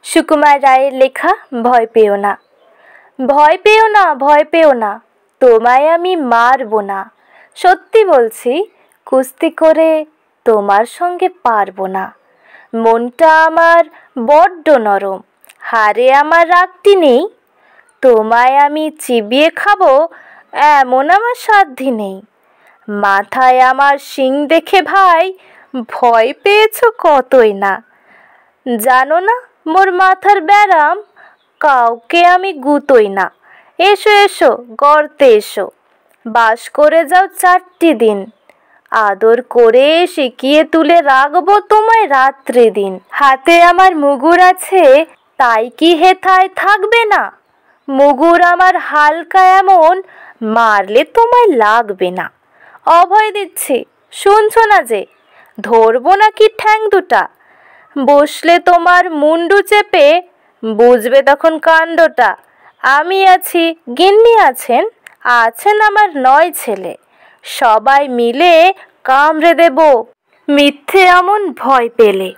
সুকুমার রায়ের লেখা ভয় পেও না। ভয় পেও না, ভয় পেও না, তোমায় আমি মারবো না। সত্যি বলছি, কুস্তি করে তোমার সঙ্গে পারবো না। মনটা আমার বড্ড নরম, হারে আমার রাগটি নেই। তোমায় আমি চিবিয়ে খাবো এমন আমার সাধ্যি নেই। মাথায় আমার শিং দেখে ভাই ভয় পেয়েছো কতই না। জানো না মোর মাথার ব্যারাম, কাউকে আমি গুতোই না। এসো এসো গর্তে এসো, বাস করে যাও 4টি দিন। আদর করে শিখিয়ে তুলে রাখবো তোমায় রাত্রি দিন। হাতে আমার মুগুর আছে, তাই কি হেথায় থাকবে না? মুগুর আমার হালকা এমন, মারলে তোমায় লাগবে না। অভয় দিচ্ছি, শুনছো না যে? ধরবো নাকি ঠ্যাং দুটা? বসলে তোমার মুন্ডু চেপে, বুঝবে তখন কাণ্ডটা। আমি আছি, গিন্নি আছেন, আছেন আমার 9 ছেলে। সবাই মিলে কামড়ে দেব মিথ্যে এমন ভয় পেলে।